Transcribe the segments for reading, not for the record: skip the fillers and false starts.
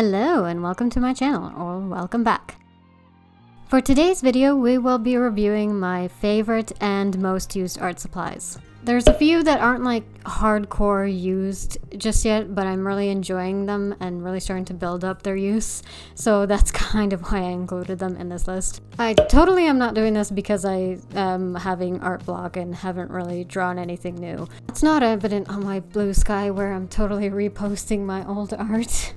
Hello and welcome to my channel, or welcome back. For today's video, we will be reviewing my favorite and most used art supplies. There's a few that aren't like hardcore used just yet, but I'm really enjoying them and really starting to build up their use, so that's kind of why I included them in this list. I totally am not doing this because I am having art block and haven't really drawn anything new. It's not evident on my Blue Sky where I'm totally reposting my old art.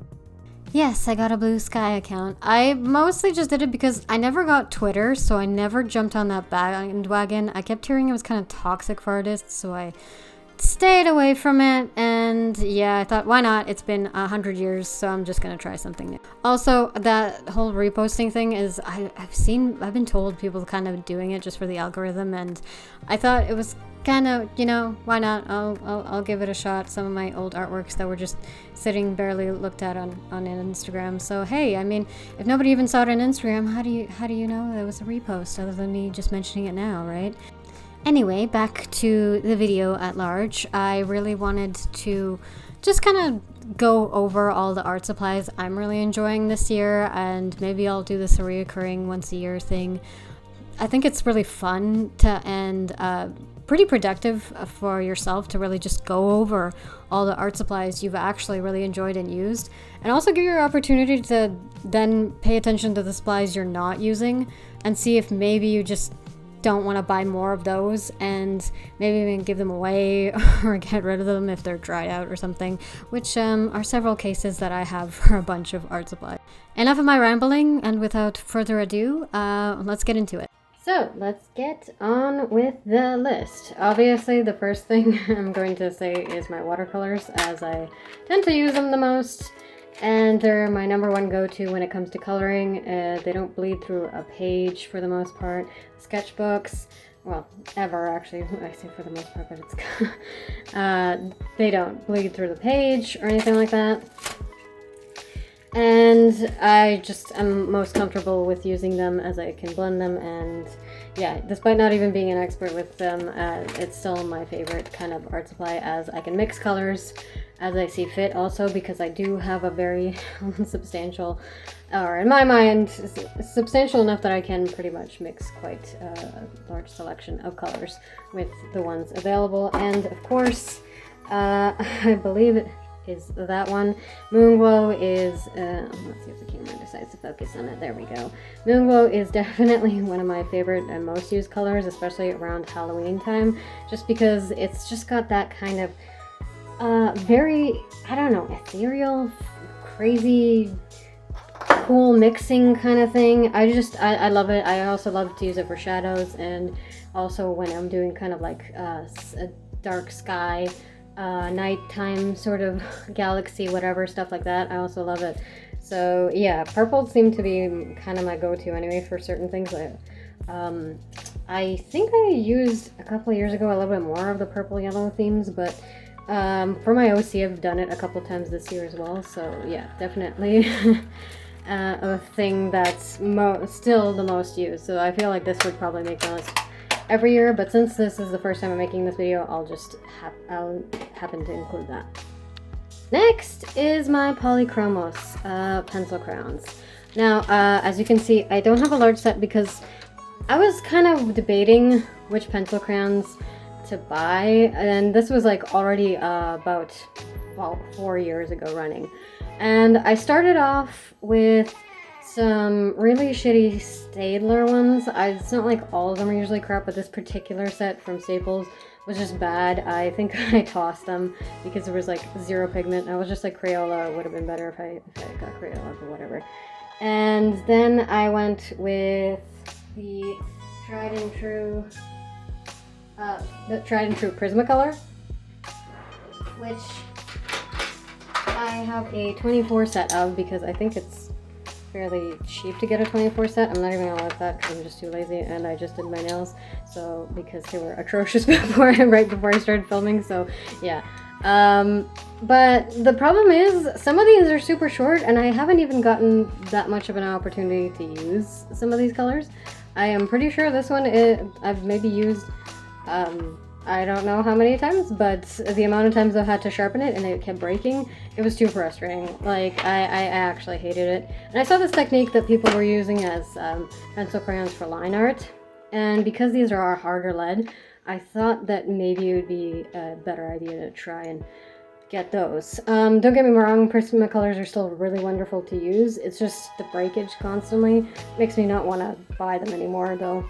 Yes, I got a Blue Sky account. I mostly just did it because I never got Twitter, so I never jumped on that bandwagon. I kept hearing it was kind of toxic for artists, so I stayed away from it, and yeah, I thought, why not? It's been 100 years, so I'm just gonna try something new. Also, that whole reposting thing is, I've been told people kind of doing it just for the algorithm, and I thought it was kind of, you know, why not? I'll give it a shot. Some of my old artworks that were just sitting barely looked at on Instagram. So hey, I mean, if nobody even saw it on Instagram, how do you know there was a repost other than me just mentioning it now, right? Anyway, back to the video at large. I really wanted to just kind of go over all the art supplies I'm really enjoying this year, and maybe I'll do this a reoccurring once a year thing. I think it's really fun and pretty productive for yourself to really just go over all the art supplies you've actually really enjoyed and used, and also give you an opportunity to then pay attention to the supplies you're not using and see if maybe you just don't want to buy more of those and maybe even give them away or get rid of them if they're dried out or something, which are several cases that I have for a bunch of art supplies. Enough of my rambling, and without further ado, let's get into it. So let's get on with the list. Obviously, the first thing I'm going to say is my watercolors, as I tend to use them the most, and they're my number one go-to when it comes to coloring. They don't bleed through a page for the most part. Sketchbooks, well, ever actually, I say for the most part, but it's they don't bleed through the page or anything like that. And I just am most comfortable with using them as I can blend them, and yeah, despite not even being an expert with them, it's still my favorite kind of art supply, as I can mix colors as I see fit, also because I do have a very substantial, or in my mind, substantial enough that I can pretty much mix quite a large selection of colors with the ones available. And of course, I believe it is that one. Moonglow is, let's see if the camera decides to focus on it. There we go. Moonglow is definitely one of my favorite and most used colors, especially around Halloween time, just because it's just got that kind of very, I don't know, ethereal, crazy, cool mixing kind of thing. I love it. I also love to use it for shadows, and also when I'm doing kind of like a dark sky, nighttime sort of galaxy, whatever, stuff like that. I also love it. So yeah, purple seemed to be kind of my go-to anyway for certain things. I think I used a couple of years ago a little bit more of the purple yellow themes, but for my OC I've done it a couple times this year as well. So yeah, definitely a thing that's still the most used. So I feel like this would probably make my list every year, but since this is the first time I'm making this video, I'll happen to include that. Next is my Polychromos pencil crowns. Now, as you can see, I don't have a large set because I was kind of debating which pencil crayons to buy, and this was like already about 4 years ago running. And I started off with some really shitty Staedtler ones. It's not like all of them are usually crap, but this particular set from Staples was just bad. I think I tossed them because there was like zero pigment. I was just like, Crayola would have been better if I got Crayola, but whatever. And then I went with the tried and true Prismacolor, which I have a 24 set of because I think it's fairly cheap to get a 24 set. I'm not even gonna let that because I'm just too lazy, and I just did my nails, so because they were atrocious right before I started filming, so yeah. But the problem is some of these are super short, and I haven't even gotten that much of an opportunity to use some of these colors. I am pretty sure this one I've maybe used I don't know how many times, but the amount of times I've had to sharpen it and it kept breaking, it was too frustrating. Like, I actually hated it. And I saw this technique that people were using as pencil crayons for line art. And because these are harder lead, I thought that maybe it would be a better idea to try and get those. Don't get me wrong, Prismacolors are still really wonderful to use. It's just the breakage constantly makes me not want to buy them anymore, though.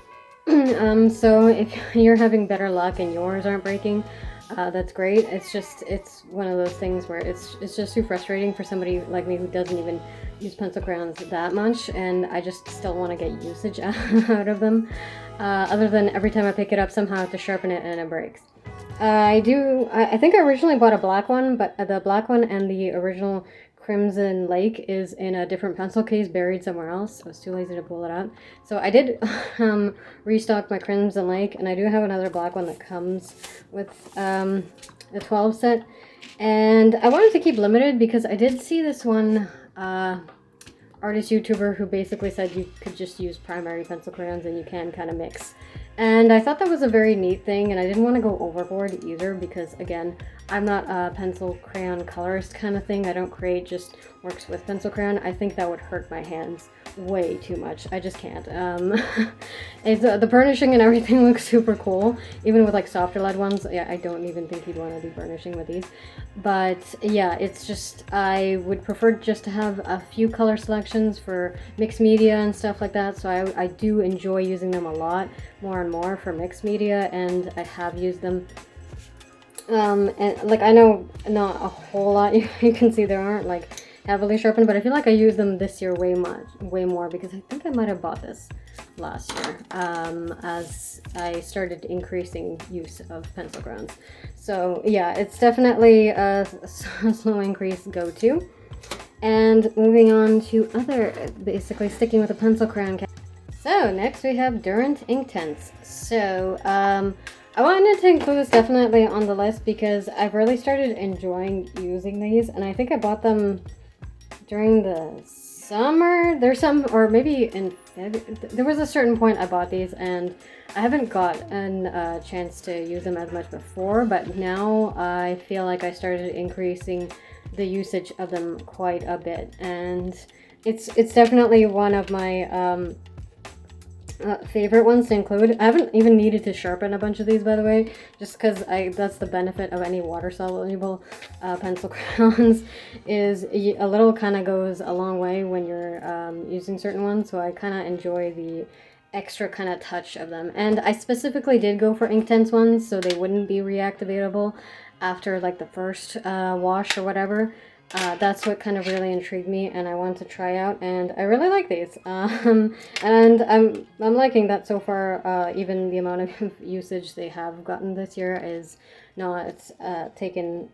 So if you're having better luck and yours aren't breaking, that's great. It's one of those things where it's just too frustrating for somebody like me who doesn't even use pencil crayons that much, and I just still want to get usage out of them. Other than every time I pick it up, somehow I have to sharpen it and it breaks. I think I originally bought a black one, but the black one and the original Crimson Lake is in a different pencil case buried somewhere else. I was too lazy to pull it out. So I did restock my Crimson Lake, and I do have another black one that comes with the 12 set. And I wanted to keep limited because I did see this one artist YouTuber who basically said you could just use primary pencil crayons and you can kind of mix. And I thought that was a very neat thing, and I didn't want to go overboard either because, again, I'm not a pencil crayon colorist kind of thing. I don't create just works with pencil crayon. I think that would hurt my hands way too much. I just can't. The burnishing and everything looks super cool, even with like softer lead ones. Yeah, I don't even think you'd want to do burnishing with these. But yeah, it's just, I would prefer just to have a few color selections for mixed media and stuff like that. So I do enjoy using them a lot, more and more for mixed media, and I have used them. And like, I know not a whole lot, you can see there aren't like heavily sharpened, but I feel like I use them this year way more because I think I might have bought this last year as I started increasing use of pencil crayons. So yeah, it's definitely a slow increase go-to. And moving on to other, basically sticking with the pencil crayon. So next we have Durant Inktense. So I wanted to include this definitely on the list because I've really started enjoying using these, and I think I bought them during the summer. There's some, or maybe in February. There was a certain point I bought these, and I haven't gotten a chance to use them as much before, but now I feel like I started increasing the usage of them quite a bit, and it's definitely one of my favorite ones to include. I haven't even needed to sharpen a bunch of these, by the way, just because that's the benefit of any water soluble pencil crayons, is a little kind of goes a long way when you're using certain ones. So I kind of enjoy the extra kind of touch of them, and I specifically did go for Inktense ones so they wouldn't be reactivatable after like the first wash or whatever. That's what kind of really intrigued me, and I wanted to try out, and I really like these. And I'm liking that so far. Even the amount of usage they have gotten this year is not taken.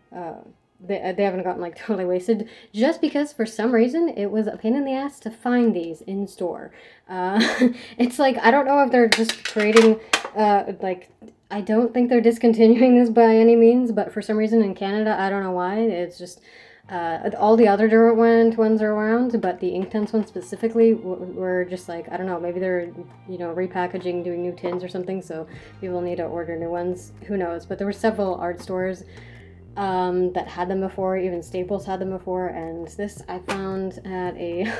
They haven't gotten like totally wasted, just because for some reason it was a pain in the ass to find these in store. It's like, I don't know if they're just creating like, I don't think they're discontinuing this by any means, but for some reason in Canada, I don't know why, it's just all the other Durant ones are around, but the Inktense ones specifically were just like, I don't know, maybe they're, you know, repackaging, doing new tins or something, so people need to order new ones. Who knows? But there were several art stores that had them before. Even Staples had them before, and this I found at a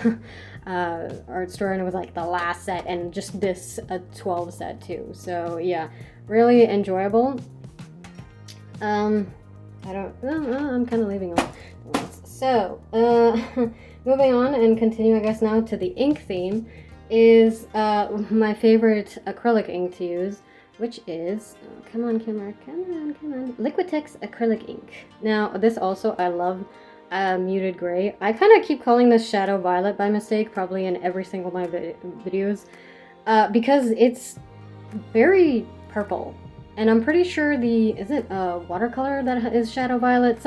art store, and it was like the last set, and just this a 12 set too. So yeah, really enjoyable. I'm kind of leaving on. So, moving on and continue, I guess, now to the ink theme, is my favorite acrylic ink to use, which is, come on camera, come on, Liquitex acrylic ink. Now, this also, I love muted gray. I kind of keep calling this Shadow Violet by mistake, probably in every single of my videos, because it's very purple. And I'm pretty sure is it watercolor that is Shadow Violet?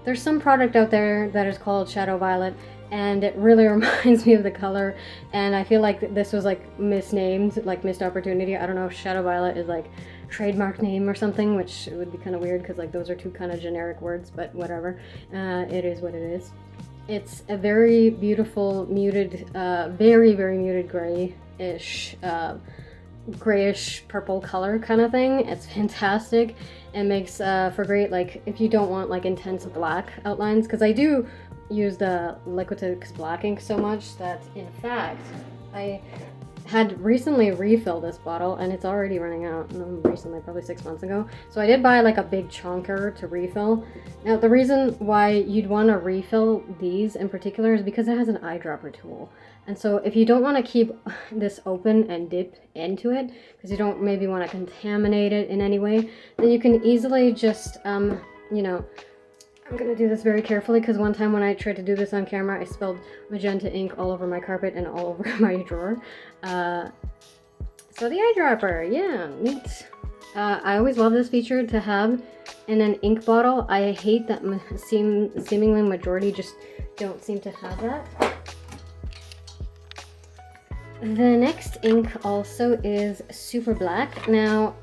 There's some product out there that is called Shadow Violet, and it really reminds me of the color, and I feel like this was like misnamed, like missed opportunity. I don't know if Shadow Violet is like trademark name or something, which would be kind of weird because like those are two kind of generic words, but whatever. It is what it is. It's a very beautiful muted, very, very muted gray-ish grayish purple color kind of thing. It's fantastic and makes for great, like, if you don't want like intense black outlines, because I do use the Liquitex black ink so much that in fact I had recently refilled this bottle and it's already running out. No, recently, probably 6 months ago. So I did buy like a big chunker to refill. Now the reason why you'd want to refill these in particular is because it has an eyedropper tool. And so if you don't want to keep this open and dip into it, because you don't maybe want to contaminate it in any way, then you can easily just, you know, I'm gonna do this very carefully because one time when I tried to do this on camera, I spilled magenta ink all over my carpet and all over my drawer. So the eyedropper, yeah, neat. I always love this feature to have in an ink bottle. I hate that seemingly majority just don't seem to have that. The next ink also is super black. Now,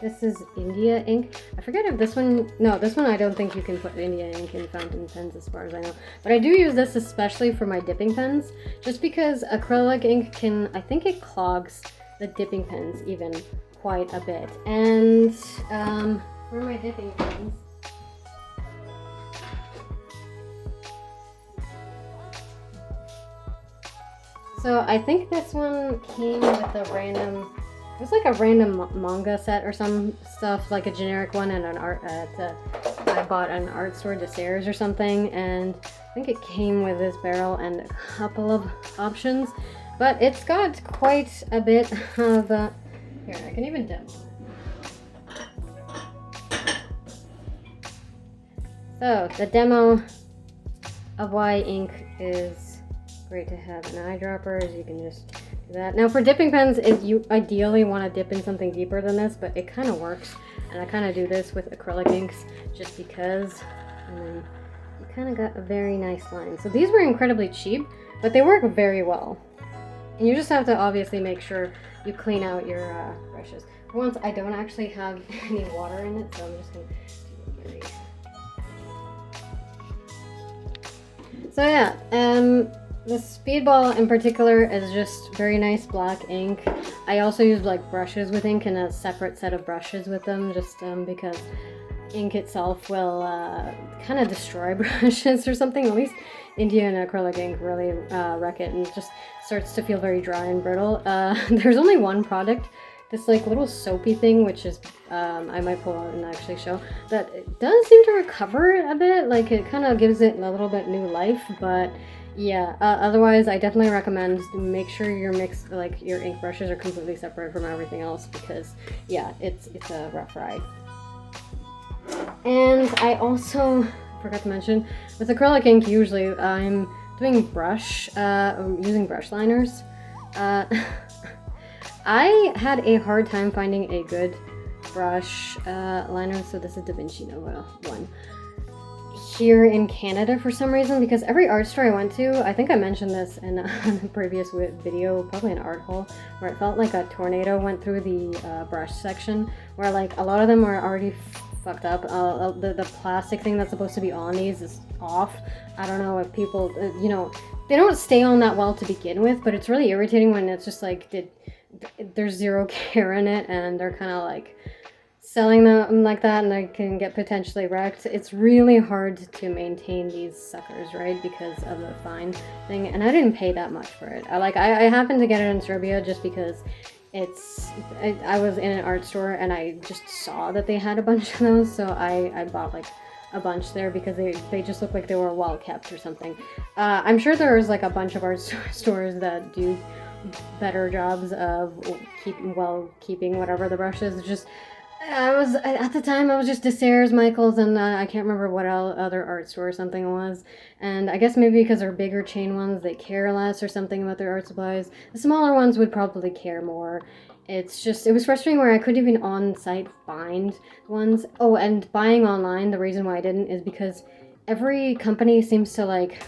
this is India ink. I forget if this one, no, this one I don't think you can put India ink in fountain pens as far as I know. But I do use this especially for my dipping pens, just because acrylic ink can, I think it clogs the dipping pens even quite a bit. And for my dipping pens, so I think this one came with a random, it was like a random manga set or some stuff, like a generic one at an art, I bought an art store, Desairs or something, and I think it came with this barrel and a couple of options, but it's got quite a bit of, here, I can even demo. So, the demo of why ink is great to have an eyedropper is you can just do that. Now for dipping pens, you ideally want to dip in something deeper than this, but it kind of works, and I kind of do this with acrylic inks just because, and then you kind of got a very nice line. So these were incredibly cheap, but they work very well. And you just have to obviously make sure you clean out your brushes. For once, I don't actually have any water in it, so I'm just going to do it very... So yeah, the Speedball in particular is just very nice black ink. I also use like brushes with ink and a separate set of brushes with them, just because ink itself will kind of destroy brushes or something. At least India and acrylic ink really wreck it, and it just starts to feel very dry and brittle. There's only one product, this like little soapy thing, which is I might pull out and actually show, that it does seem to recover it a bit. Like it kind of gives it a little bit new life, but yeah, otherwise I definitely recommend make sure your your ink brushes are completely separate from everything else, because yeah, it's a rough ride. And I also forgot to mention, with acrylic ink usually I'm doing using brush liners. I had a hard time finding a good brush liner, so this is Da Vinci Nova one. Here in Canada for some reason, because every art store I went to, I think I mentioned this in a previous video, probably an art haul, where it felt like a tornado went through the brush section, where like a lot of them are already fucked up. The plastic thing that's supposed to be on these is off. I don't know if people, you know, they don't stay on that well to begin with, but it's really irritating when it's just like, there's zero care in it, and they're kind of like selling them like that, and they can get potentially wrecked. It's really hard to maintain these suckers, right, because of the fine thing, and I didn't pay that much for it. I happened to get it in Serbia just because I was in an art store and I just saw that they had a bunch of those, so I bought like a bunch there because they just look like they were well kept or something. I'm sure there's like a bunch of art stores that do better jobs of keeping whatever the brush is. Just at the time I was just Desairs, Michaels, and I can't remember what other art store or something it was. And I guess maybe because they're bigger chain ones, they care less or something about their art supplies. The smaller ones would probably care more. It was frustrating where I couldn't even on-site find ones. Oh, and buying online, the reason why I didn't is because every company seems to like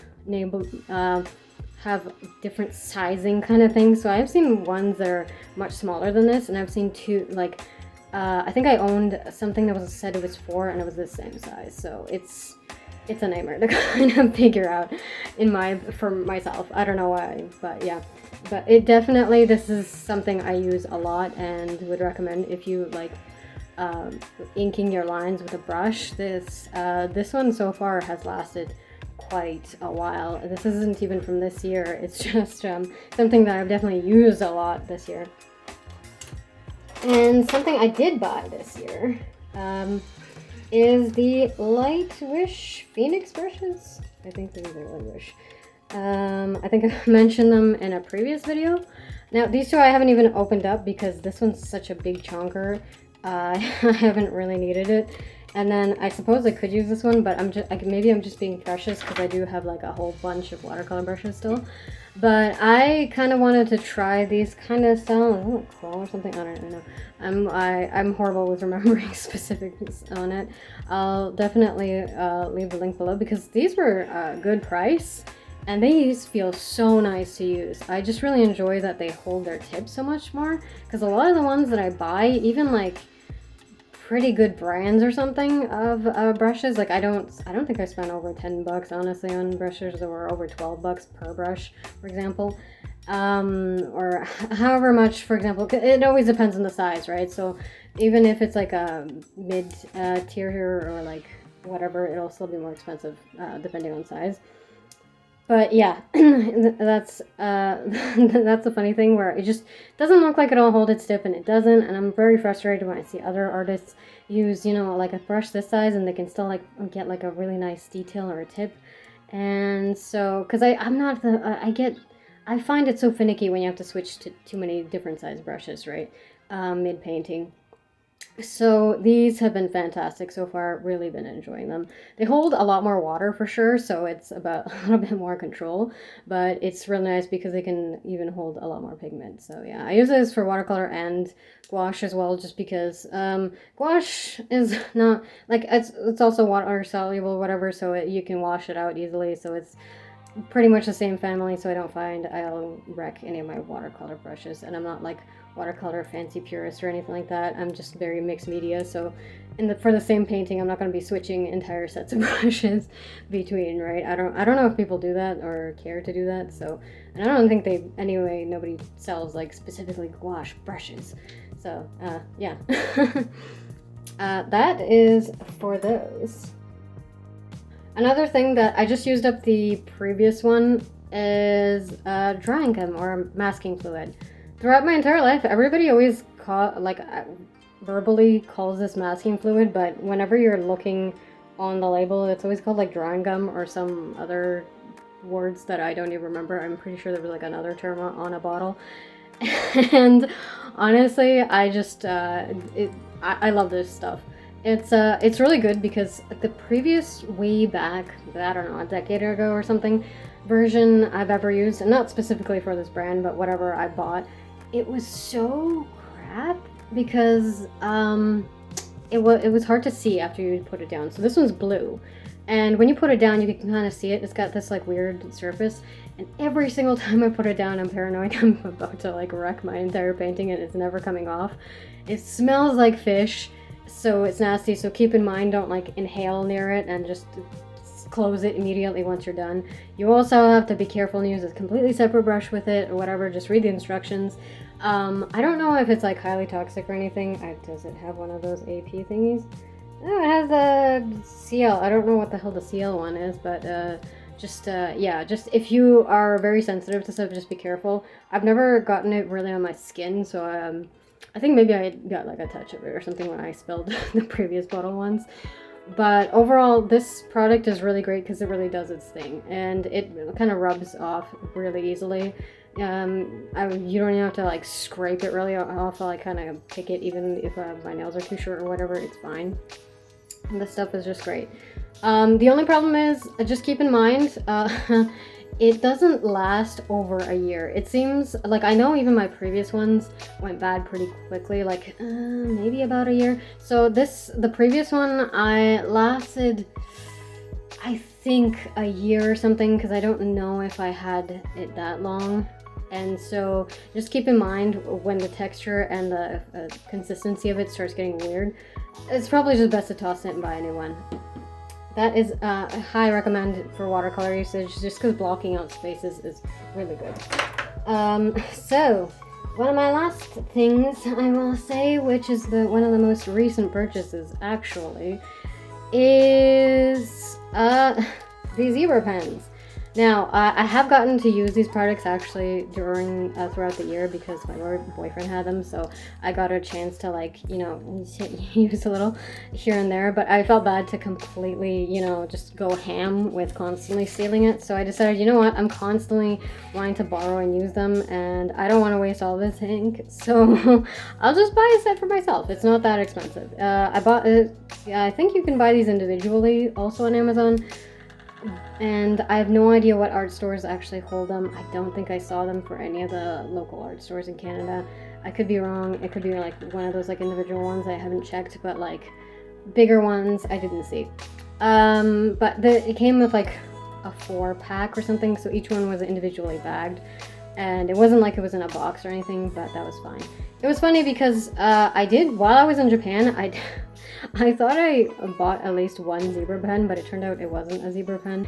have different sizing kind of things. So I've seen ones that are much smaller than this, and I've seen two, like, I think I owned something that was said it was 4 and it was the same size. So it's it's a nightmare to kind of figure out for myself. I don't know why, but yeah. But it definitely, this is something I use a lot and would recommend if you like inking your lines with a brush. This one so far has lasted quite a while. This isn't even from this year. It's just something that I've definitely used a lot this year. And something I did buy this year is the Light Wish Phoenix brushes. I think these are Light Wish. I think I mentioned them in a previous video. Now these two I haven't even opened up because this one's such a big chunker. I haven't really needed it. And then I suppose I could use this one, but maybe I'm just being precious because I do have like a whole bunch of watercolor brushes still. But I kind of wanted to try these kind of style, like chrome or something. I don't know. I'm horrible with remembering specifics on it. I'll definitely leave the link below because these were a good price. And these feel so nice to use. I just really enjoy that they hold their tip so much more. Because a lot of the ones that I buy, even like pretty good brands or something of brushes, like I don't think I spent over 10 bucks honestly on brushes, or over 12 bucks per brush, for example. Or however much, for example, it always depends on the size, right? So even if it's like a mid tier or like whatever, it'll still be more expensive depending on size. But yeah, that's the funny thing where it just doesn't look like it'll hold its tip, and it doesn't. And I'm very frustrated when I see other artists use, you know, like a brush this size and they can still like get like a really nice detail or a tip. And so, because I find it so finicky when you have to switch to too many different size brushes, right? Mid painting. So these have been fantastic so far. Really been enjoying them. They hold a lot more water for sure, so it's about a little bit more control, but it's really nice because they can even hold a lot more pigment. So yeah, I use this for watercolor and gouache as well, just because gouache is not like it's also water soluble, whatever, so you can wash it out easily. So it's pretty much the same family, so I don't find I'll wreck any of my watercolor brushes. And I'm not like watercolor fancy purist or anything like that. I'm just very mixed media, so for the same painting I'm not going to be switching entire sets of brushes between, right? I don't know if people do that or care to do that. So, and I don't think nobody sells like specifically gouache brushes. So yeah. That is for those. Another thing that I just used up the previous one is drying gum or masking fluid. Throughout my entire life, everybody always verbally calls this masking fluid, but whenever you're looking on the label, it's always called like drying gum or some other words that I don't even remember. I'm pretty sure there was like another term on a bottle. And honestly, I just I love this stuff. It's really good because the previous way back, I don't know, a decade ago or something, version I've ever used, and not specifically for this brand, but whatever I bought, it was so crap because it was hard to see after you put it down. So this one's blue, and when you put it down, you can kind of see it. It's got this like weird surface, and every single time I put it down, I'm paranoid I'm about to like wreck my entire painting, and it's never coming off. It smells like fish. So it's nasty, so keep in mind, don't like inhale near it and just close it immediately once you're done. You also have to be careful and use a completely separate brush with it or whatever. Just read the instructions. I don't know if it's like highly toxic or anything. Does it have one of those AP thingies? No, it has a CL. I don't know what the hell the CL one is, but yeah, just if you are very sensitive to stuff, just be careful. I've never gotten it really on my skin, so I think maybe I got like a touch of it or something when I spilled the previous bottle ones. But overall, this product is really great because it really does its thing, and it kind of rubs off really easily. You don't even have to like scrape it really off. I'll like kind of pick it, even if my nails are too short or whatever, it's fine. And this stuff is just great. The only problem is, just keep in mind, it doesn't last over a year. It seems like, I know even my previous ones went bad pretty quickly, like maybe about a year. So the previous one, I lasted, I think, a year or something, because I don't know if I had it that long. And so just keep in mind when the texture and the consistency of it starts getting weird, it's probably just best to toss it and buy a new one. that is a high recommend for watercolor usage, just because blocking out spaces is really good. So one of my last things I will say, which is one of the most recent purchases actually, is these zebra pens. Now, I have gotten to use these products actually throughout the year because my boyfriend had them, so I got a chance to, like, you know, use a little here and there, but I felt bad to completely, you know, just go ham with constantly stealing it, so I decided, you know what, I'm constantly wanting to borrow and use them, and I don't want to waste all this ink, so I'll just buy a set for myself. It's not that expensive. I bought it, I think you can buy these individually also on Amazon. And I have no idea what art stores actually hold them. I don't think I saw them for any of the local art stores in Canada. I could be wrong. It could be like one of those like individual ones I haven't checked, but like bigger ones I didn't see. But it came with like a 4-pack or something, so each one was individually bagged. And it wasn't like it was in a box or anything, but that was fine. It was funny because while I was in Japan, I thought I bought at least one zebra pen, but it turned out it wasn't a zebra pen.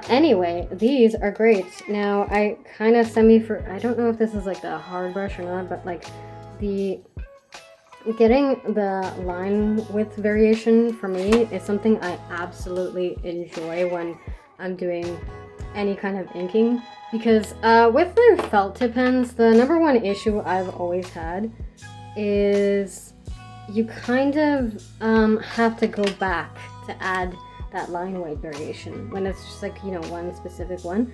Anyway, these are great. Now, I kind of I don't know if this is like the hard brush or not, but like getting the line width variation for me is something I absolutely enjoy when I'm doing any kind of inking. Because with the felt tip pens, the number one issue I've always had is you kind of have to go back to add that line weight variation when it's just like, you know, one specific one.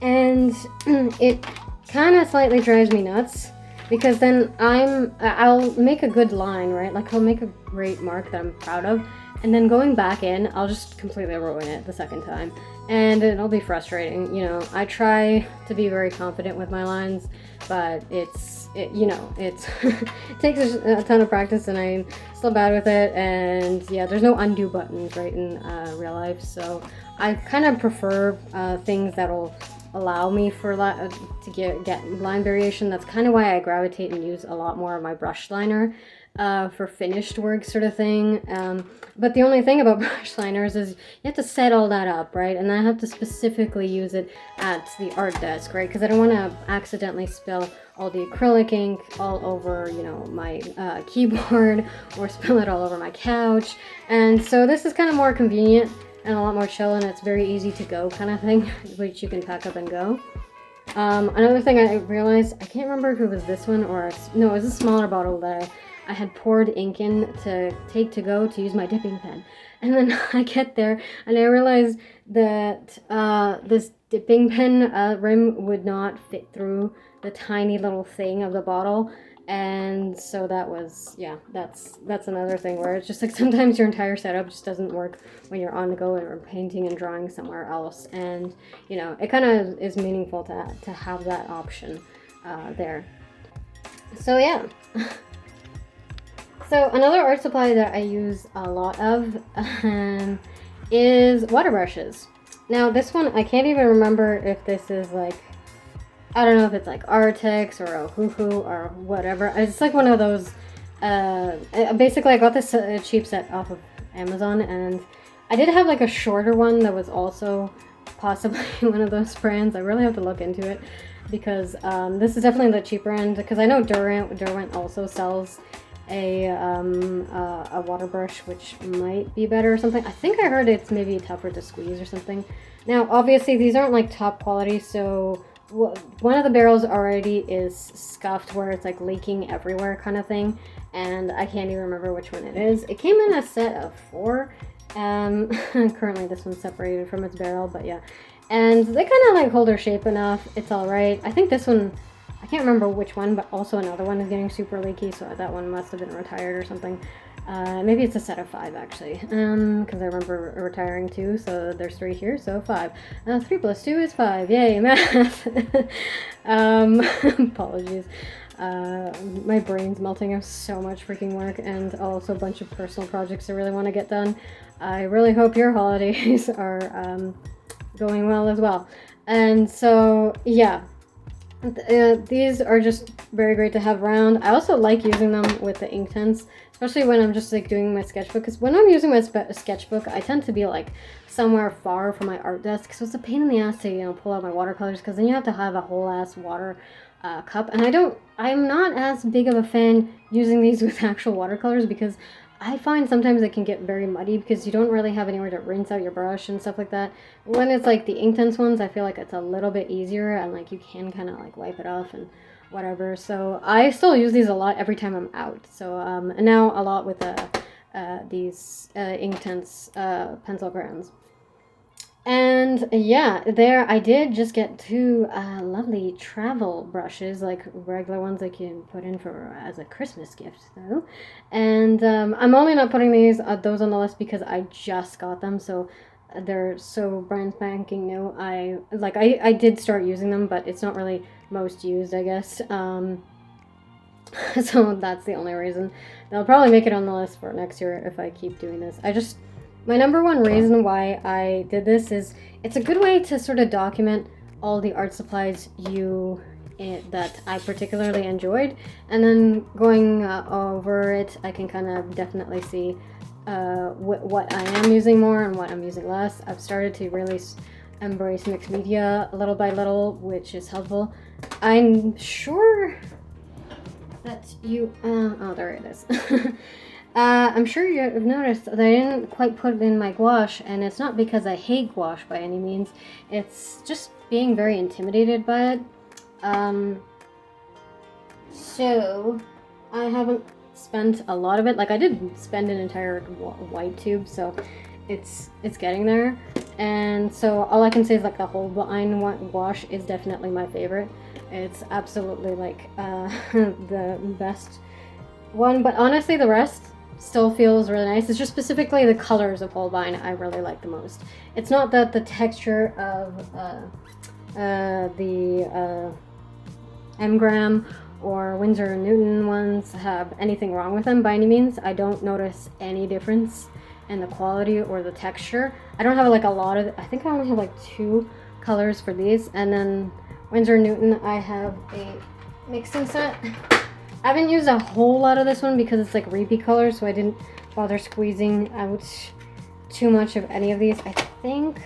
And it kind of slightly drives me nuts because then I'll make a good line, right? Like I'll make a great mark that I'm proud of, and then going back in, I'll just completely ruin it the second time. And it'll be frustrating, you know. I try to be very confident with my lines, but it takes a ton of practice, and I'm still bad with it. And yeah, there's no undo buttons, right, in real life. So I kind of prefer things that'll allow me to get line variation. That's kind of why I gravitate and use a lot more of my brush liner for finished work sort of thing. But the only thing about brush liners is you have to set all that up, right? And I have to specifically use it at the art desk, right? Because I don't want to accidentally spill all the acrylic ink all over, you know, my keyboard, or spill it all over my couch. And so this is kind of more convenient and a lot more chill, and it's very easy to go kind of thing, which you can pack up and go. Another thing I realized, I can't remember if it was this one or no, it was a smaller bottle that I had poured ink in to take to go to use my dipping pen. And then I get there and I realized that this dipping pen rim would not fit through the tiny little thing of the bottle. And so that was, yeah, that's another thing where it's just like sometimes your entire setup just doesn't work when you're on the go or painting and drawing somewhere else. And, you know, it kind of is meaningful to have that option there. So yeah. So another art supply that I use a lot of is water brushes. Now this one, I can't even remember if this is like, I don't know if it's like Artex or Ohuhu or whatever. It's like one of those, basically I got this cheap set off of Amazon, and I did have like a shorter one that was also possibly one of those brands. I really have to look into it because this is definitely the cheaper end, because I know Derwent also sells a water brush which might be better or something. I think I heard it's maybe tougher to squeeze or something. Now obviously these aren't like top quality, so one of the barrels already is scuffed where it's like leaking everywhere kind of thing, and I can't even remember which one it is. It came in a set of 4. Currently this one's separated from its barrel, but yeah, and they kind of like hold their shape enough. It's all right. I think this one, I can't remember which one, but also another one is getting super leaky, so that one must have been retired or something. Maybe it's a set of 5 actually, because I remember retiring 2, so there's 3 here, so 5. 3 plus 2 is 5, yay, math! Apologies. My brain's melting. I have so much freaking work, and also a bunch of personal projects I really want to get done. I really hope your holidays are going well as well. And so, yeah. These are just very great to have around. I also like using them with the Inktense, especially when I'm just like doing my sketchbook, because when I'm using my sketchbook, I tend to be like somewhere far from my art desk, so it's a pain in the ass to, you know, pull out my watercolors, because then you have to have a whole ass water cup, and I'm not as big of a fan using these with actual watercolors, because I find sometimes it can get very muddy because you don't really have anywhere to rinse out your brush and stuff like that. When it's like the Inktense ones, I feel like it's a little bit easier, and like you can kind of like wipe it off and whatever. So I still use these a lot every time I'm out. So and now a lot with these Inktense pencil crayons. And yeah, there I did just get two lovely travel brushes, like regular ones that you can put in for as a Christmas gift, though. And I'm only not putting those on the list because I just got them, so they're so brand spanking new. I did start using them, but it's not really most used, I guess. So that's the only reason. They'll probably make it on the list for next year if I keep doing this. My number one reason why I did this is it's a good way to sort of document all the art supplies that I particularly enjoyed, and then going over it, I can kind of definitely see what I am using more and what I'm using less. I've started to really embrace mixed media little by little, which is helpful. I'm sure that oh, there it is. I'm sure you've noticed that I didn't quite put it in my gouache, and it's not because I hate gouache by any means. It's just being very intimidated by it. So I haven't spent a lot of it. Like, I did spend an entire white tube, so it's getting there. And so all I can say is like the Holbein gouache is definitely my favorite. It's absolutely like the best one, but honestly the rest still feels really nice. It's just specifically the colors of Holbein I really like the most. It's not that the texture of the Engram or Winsor & Newton ones have anything wrong with them by any means. I don't notice any difference in the quality or the texture. I don't have like a lot of, I think I only have like 2 colors for these, and then Winsor & Newton I have a mixing set. I haven't used a whole lot of this one because it's like repeat colors, so I didn't bother squeezing out too much of any of these. I think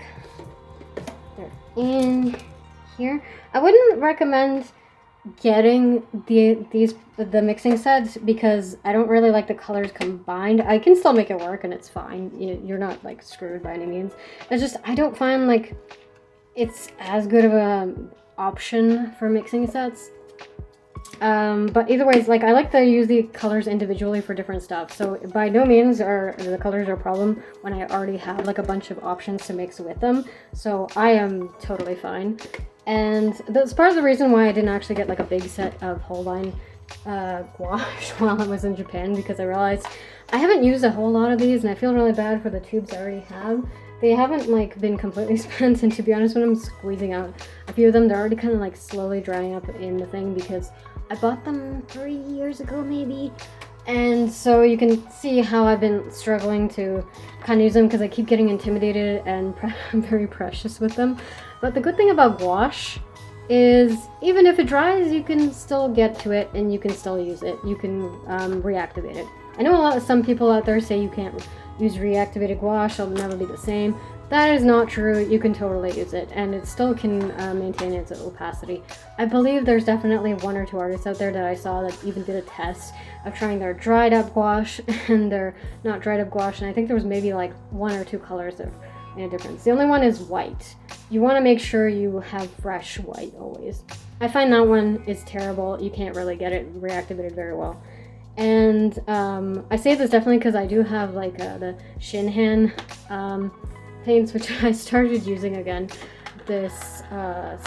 they're in here. I wouldn't recommend getting the mixing sets because I don't really like the colors combined. I can still make it work and it's fine. You're not like screwed by any means. It's just I don't find like it's as good of a option for mixing sets. But either ways, like I like to use the colors individually for different stuff. So by no means are the colors a problem when I already have like a bunch of options to mix with them. So I am totally fine. And that's part of the reason why I didn't actually get like a big set of Holbein gouache while I was in Japan, because I realized I haven't used a whole lot of these and I feel really bad for the tubes I already have. They haven't like been completely spent, and to be honest, when I'm squeezing out a few of them, they're already kind of like slowly drying up in the thing because I bought them 3 years ago maybe. And so you can see how I've been struggling to kind of use them because I keep getting intimidated and I'm very precious with them. But the good thing about gouache is even if it dries, you can still get to it and you can still use it. You can reactivate it. I know some people out there say you can't use reactivated gouache, it'll never be the same. That is not true. You can totally use it and it still can maintain its opacity. I believe there's definitely 1 or 2 artists out there that I saw that even did a test of trying their dried up gouache and their not dried up gouache, and I think there was maybe like 1 or 2 colors that made a difference. The only one is white. You want to make sure you have fresh white always. I find that one is terrible. You can't really get it reactivated very well. And I say this definitely because I do have like the Shinhan paints, which I started using again this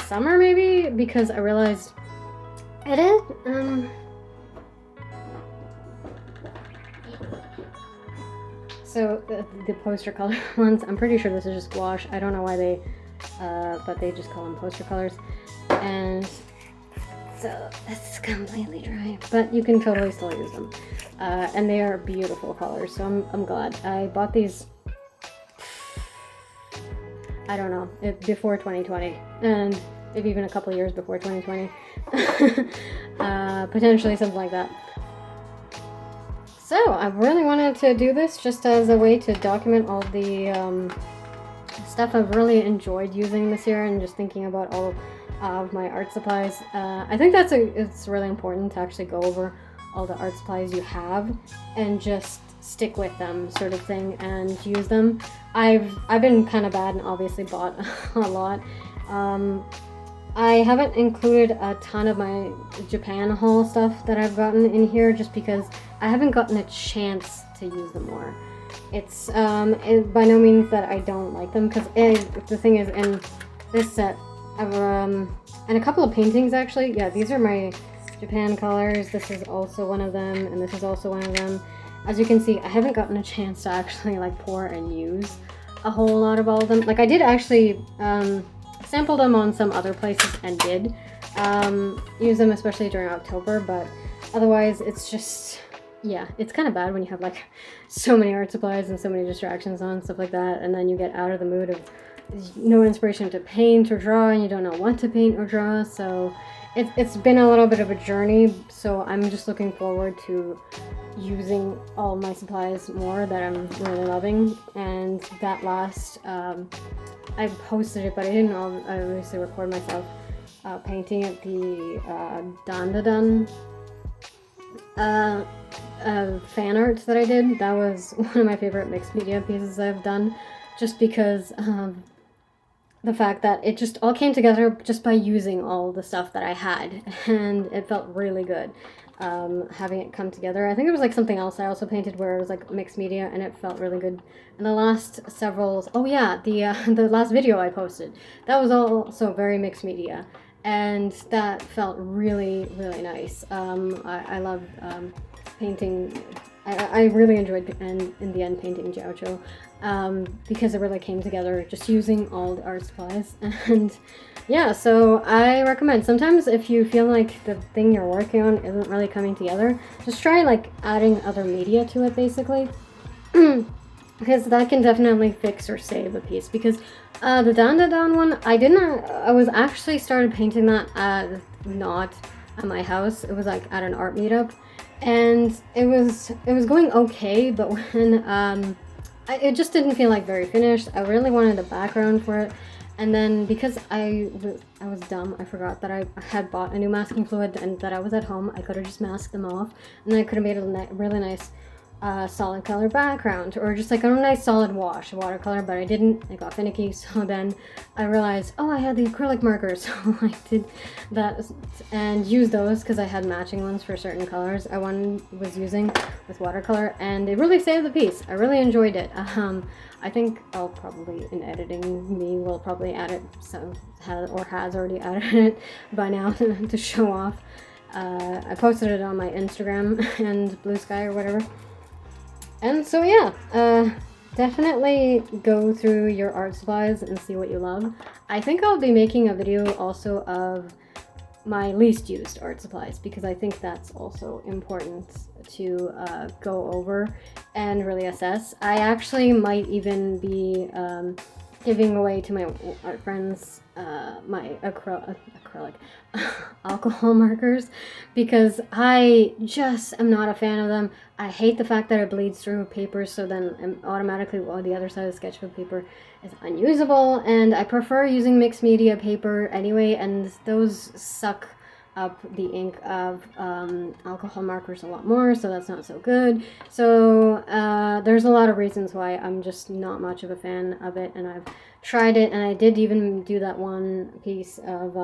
summer maybe, because I realized it is so the poster color ones, I'm pretty sure this is just gouache. I don't know why they but they just call them poster colors. And so it's completely dry, but you can totally still use them. And they are beautiful colors, so I'm glad. I bought these, I don't know, before 2020, and maybe even a couple of years before 2020. Potentially something like that. So I really wanted to do this just as a way to document all the stuff I've really enjoyed using this year, and just thinking about all of my art supplies. I think it's really important to actually go over all the art supplies you have and just stick with them, sort of thing, and use them. I've been kind of bad and obviously bought a lot. I haven't included a ton of my Japan haul stuff that I've gotten in here, just because I haven't gotten a chance to use them more. It's by no means that I don't like them, because the thing is, in this set, and a couple of paintings actually. Yeah, these are my Japan colors. This is also one of them, and this is also one of them. As you can see, I haven't gotten a chance to actually like pour and use a whole lot of all of them. Like, I did actually sample them on some other places and did use them, especially during October, but otherwise it's just, yeah, it's kind of bad when you have like so many art supplies and so many distractions on, stuff like that, and then you get out of the mood of no inspiration to paint or draw, and you don't know what to paint or draw. So it's been a little bit of a journey, so I'm just looking forward to using all my supplies more that I'm really loving. And that last, I posted it, but I didn't obviously record myself painting at the Dandadan fan art that I did. That was one of my favorite mixed media pieces I've done, just because the fact that it just all came together just by using all the stuff that I had, and it felt really good having it come together. I think it was like something else I also painted where it was like mixed media, and it felt really good. And the last several, oh yeah, the last video I posted, that was also very mixed media, and that felt really, really nice. I love painting. I really enjoyed in the end painting Jiaoqiu, because it really came together just using all the art supplies. And yeah, so I recommend, sometimes if you feel like the thing you're working on isn't really coming together, just try like adding other media to it, basically. Because that can definitely fix or save a piece. Because the Dandadan one, I was actually started painting that not at my house. It was like at an art meetup, and it was going okay, but when it just didn't feel like very finished. I really wanted a background for it, and then because I was dumb, I forgot that I had bought a new masking fluid and that I was at home. I could have just masked them off, and then I could have made a really nice solid color background, or just like a nice solid wash watercolor, but I didn't. I got finicky, so then I realized, oh, I had the acrylic markers, so I did that and used those because I had matching ones for certain colors I was using with watercolor, and it really saved the piece. I really enjoyed it. I think I'll probably, in editing, will probably add it, has already added it by now to show off. I posted it on my Instagram and Blue Sky or whatever. And so yeah, definitely go through your art supplies and see what you love. I think I'll be making a video also of my least used art supplies, because I think that's also important to go over and really assess. I actually might even be giving away to my art friends my acrylic alcohol markers, because I just am not a fan of them. I hate the fact that it bleeds through paper, so then automatically the other side of the sketchbook paper is unusable, and I prefer using mixed media paper anyway, and those suck up the ink of alcohol markers a lot more, so that's not so good. So there's a lot of reasons why I'm just not much of a fan of it, and I've tried it, and I did even do that one piece of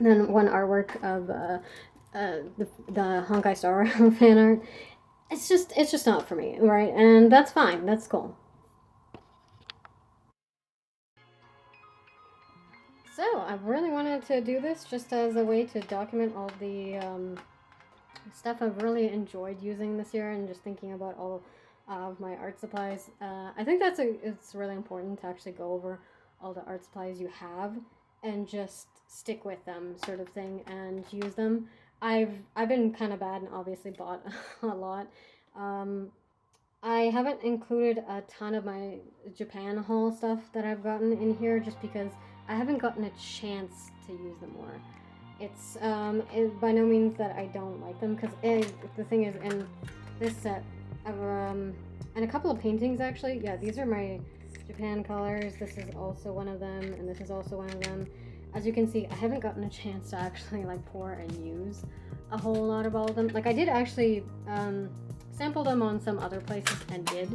then one artwork of the Honkai Star fan art. It's just not for me, right? And that's fine, that's cool. So I really wanted to do this just as a way to document all the stuff I've really enjoyed using this year, and just thinking about all of my art supplies. I think it's really important to actually go over all the art supplies you have and just stick with them, sort of thing, and use them. I've been kind of bad and obviously bought a lot. I haven't included a ton of my Japan haul stuff that I've gotten in here, just because I haven't gotten a chance to use them more. It's by no means that I don't like them, because the thing is, in this set, and a couple of paintings actually, yeah, these are my Japan colors. This is also one of them, and this is also one of them. As you can see, I haven't gotten a chance to actually like pour and use a whole lot of all of them. Like, I did actually sample them on some other places and did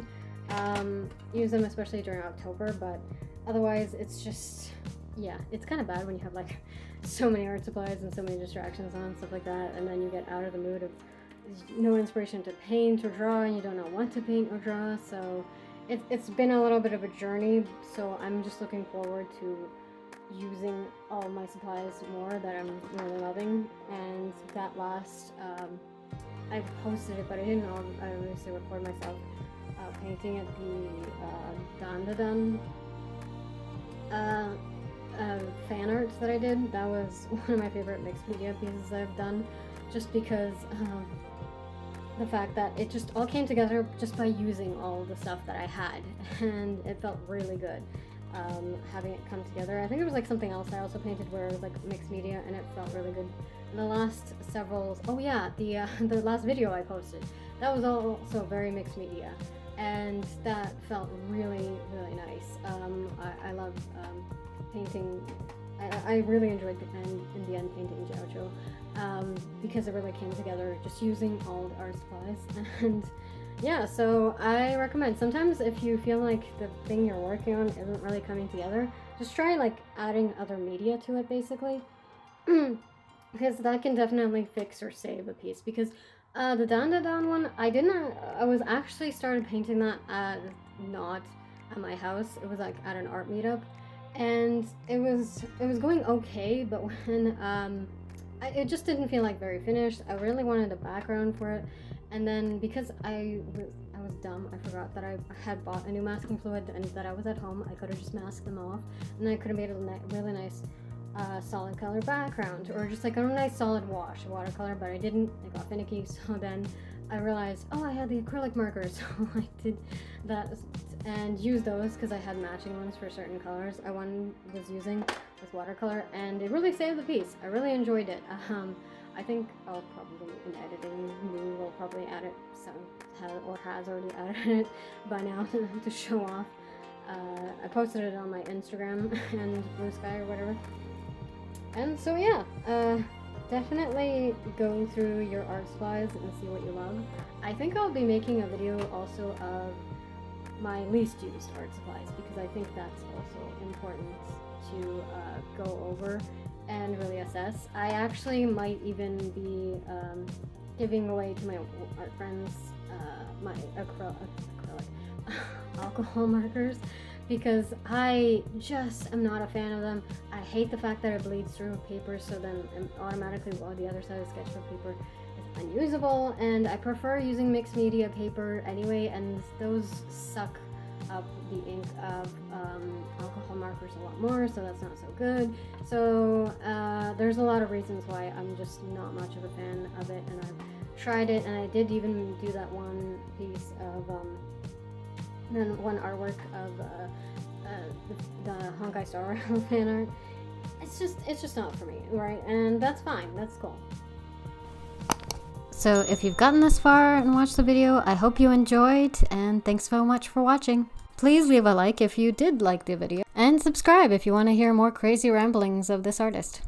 use them, especially during October, but otherwise it's just, yeah, it's kind of bad when you have like so many art supplies and so many distractions on and stuff like that, and then you get out of the mood of no inspiration to paint or draw, and you don't know what to paint or draw. So it's been a little bit of a journey, so I'm just looking forward to using all my supplies more that I'm really loving. And that last I posted it, but I didn't obviously record myself painting at the Dandadan fan art that I did. That was one of my favorite mixed media pieces I've done, just because the fact that it just all came together just by using all the stuff that I had, and it felt really good having it come together. I think it was like something else I also painted where it was like mixed media, and it felt really good. And the last several, oh yeah, the last video I posted, that was also very mixed media, and that felt really, really nice. I love painting. I really enjoyed in the end painting Jiaoqiu, because it really came together just using all the art supplies. And yeah, so I recommend, sometimes if you feel like the thing you're working on isn't really coming together, just try like adding other media to it, basically. Because that can definitely fix or save a piece. Because the Dandadan one, I was actually started painting that not at my house. It was like at an art meetup, and it was going okay, but when it just didn't feel like very finished. I really wanted a background for it, and then because I was dumb, I forgot that I had bought a new masking fluid and that I was at home. I could have just masked them off, and I could have made a really nice solid color background, or just like a nice solid wash watercolor, but I didn't. I got finicky, so then I realized, oh, I had the acrylic markers, so I did that and used those because I had matching ones for certain colors I was using with watercolor, and it really saved the piece. I really enjoyed it. I think I'll probably, in editing, we will probably add it, or has already added it by now to show off. I posted it on my Instagram and Blue Sky or whatever. And so yeah, definitely go through your art supplies and see what you love. I think I'll be making a video also of my least used art supplies, because I think that's also important to go over and really assess. I actually might even be giving away to my art friends my acrylic alcohol markers, because I just am not a fan of them. I hate the fact that it bleeds through paper, so then automatically the other side of the sketchbook paper is unusable, and I prefer using mixed media paper anyway, and those suck up the ink of alcohol markers a lot more, so that's not so good. So there's a lot of reasons why I'm just not much of a fan of it, and I've tried it, and I did even do that one piece of one artwork of the Honkai Star Rail fan art. It's just not for me, right? And that's fine, that's cool. So if you've gotten this far and watched the video, I hope you enjoyed, and thanks so much for watching. Please leave a like if you did like the video, and subscribe if you want to hear more crazy ramblings of this artist.